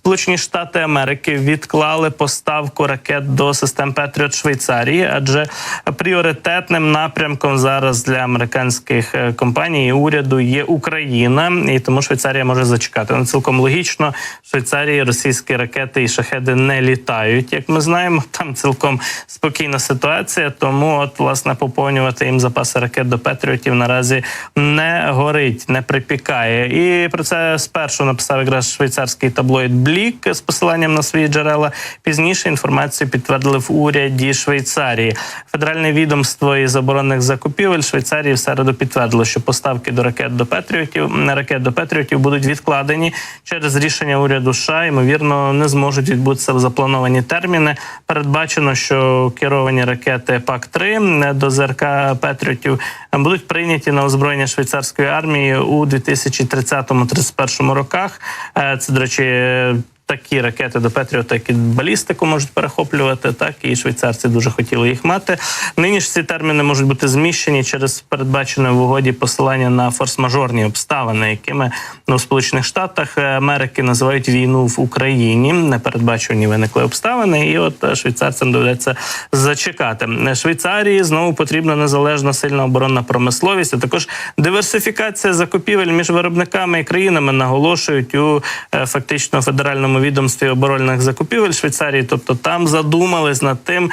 Сполучені Штати Америки відклали поставку ракет до систем Петріот Швейцарії, адже пріоритетним напрямком зараз для американських компаній і уряду є Україна, і тому Швейцарія може зачекати. Ну, цілком логічно, в Швейцарії російські ракети і шахеди не літають, як ми знаємо, там цілком спокійна ситуація, тому от, власне, поповнювати їм запаси ракет до Петріотів наразі не горить, не припікає. І про це спершу написав якраз швейцарський таблоїд «Блік» з посиланням на свої джерела. Пізніше інформацію підтвердили в уряді Швейцарії. Федеральне відомство із оборонних закупівель Швейцарії в середу підтвердило, що поставки до ракет до Петріотів будуть відкладені через рішення уряду США. Ймовірно, не зможуть відбутися в заплановані терміни. Передбачено, що керовані ракети ПАК-3 до ЗРК Петріотів будуть прийняті на озброєння швейцарської армії у 2030-31 роках. Це, до речі, такі ракети до Петріота, які балістику можуть перехоплювати, так і швейцарці дуже хотіли їх мати. Нині ж ці терміни можуть бути зміщені через передбачене в угоді посилання на форс-мажорні обставини, якими у Сполучених Штатах Америки називають війну в Україні. Непередбачувані виникли обставини, і от швейцарцям доведеться зачекати. Швейцарії знову потрібна незалежна сильна оборонна промисловість, а також диверсифікація закупівель між виробниками і країнами, наголошують у фактично федеральному відомстві оборонних закупівель Швейцарії. Тобто там задумались над тим,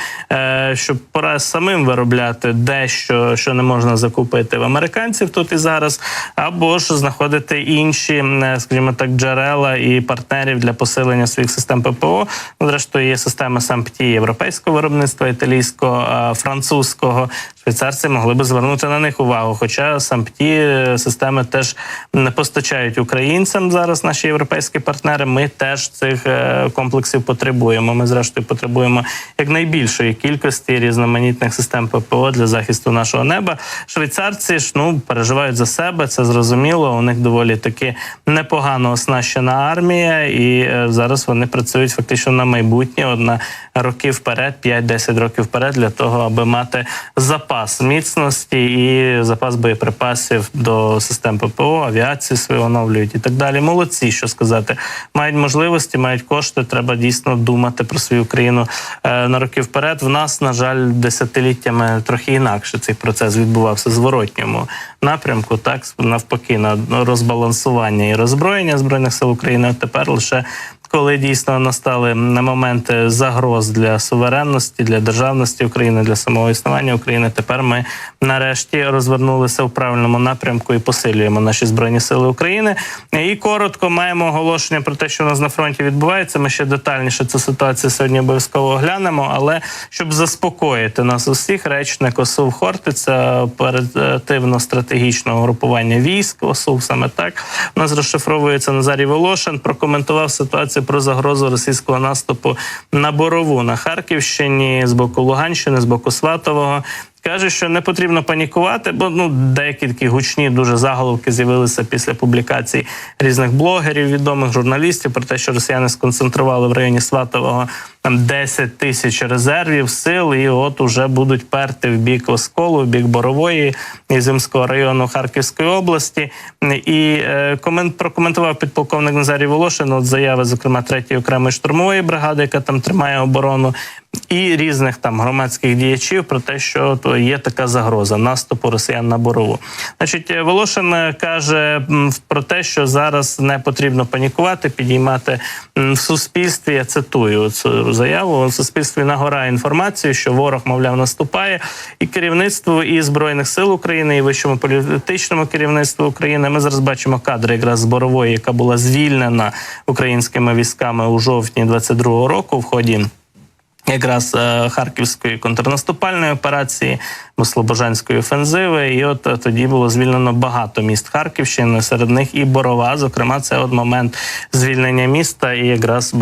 що пора самим виробляти дещо, що не можна закупити в американців тут і зараз, або ж знаходити інші, скажімо так, джерела і партнерів для посилення своїх систем ППО. Зрештою, є система САМПТІ європейського виробництва, італійського, французького. Швейцарці могли би звернути на них увагу, хоча САМПТІ системи теж не постачають українцям зараз наші європейські партнери. Ми теж цих комплексів потребуємо. Ми, зрештою, потребуємо якнайбільшої кількості різноманітних систем ППО для захисту нашого неба. Швейцарці ж, переживають за себе, це зрозуміло. У них доволі таки непогано оснащена армія, і зараз вони працюють фактично на майбутнє, на роки вперед, 5-10 років вперед, для того, аби мати запас міцності і запас боєприпасів до систем ППО, авіації свою оновлюють і так далі. Молодці, що сказати. Мають можливості, мають кошти, треба дійсно думати про свою країну на роки вперед. В нас, на жаль, десятиліттями трохи інакше цей процес відбувався в зворотньому напрямку, так, навпаки, на розбалансування і роззброєння Збройних сил України. От тепер лише коли дійсно настали моменти загроз для суверенності, для державності України, для самого існування України, тепер ми нарешті розвернулися в правильному напрямку і посилюємо наші Збройні сили України. І коротко маємо оголошення про те, що у нас на фронті відбувається. Ми ще детальніше цю ситуацію сьогодні обов'язково оглянемо, але щоб заспокоїти нас усіх, речник ОСУВ Хортиця, оперативно-стратегічного групування військ ОСУВ, саме так, у нас розшифровується Назарій Волошин, прокоментував ситуацію про загрозу російського наступу на Борову на Харківщині, з боку Луганщини, з боку Сватового. Каже, що не потрібно панікувати, бо деякі такі гучні дуже заголовки з'явилися після публікацій різних блогерів, відомих журналістів про те, що росіяни сконцентрували в районі Сватового 10 тисяч резервів, сил, і от уже будуть перти в бік Осколу, в бік Борової, Ізюмського району Харківської області. І прокоментував підполковник Назарій Волошин от заяви, зокрема, 3-ї окремої штурмової бригади, яка там тримає оборону, і різних там громадських діячів про те, що є така загроза наступу росіян на Борову. Значить, Волошин каже про те, що зараз не потрібно панікувати, підіймати в суспільстві, я цитую цю заяву, в суспільстві нагорає інформацію, що ворог, мовляв, наступає, і керівництво і Збройних сил України, і вищому політичному керівництву України. Ми зараз бачимо кадри якраз з Борової, яка була звільнена українськими військами у жовтні 22-го року в ході якраз Харківської контрнаступальної операції, Слобожанської офензиви, і от тоді було звільнено багато міст Харківщини, серед них і Борова, зокрема, це от момент звільнення міста, і якраз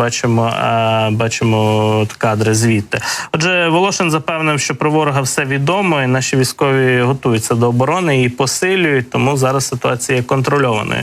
бачимо кадри звідти. Отже, Волошин запевнив, що про ворога все відомо, і наші військові готуються до оборони і посилюють, тому зараз ситуація є контрольованою.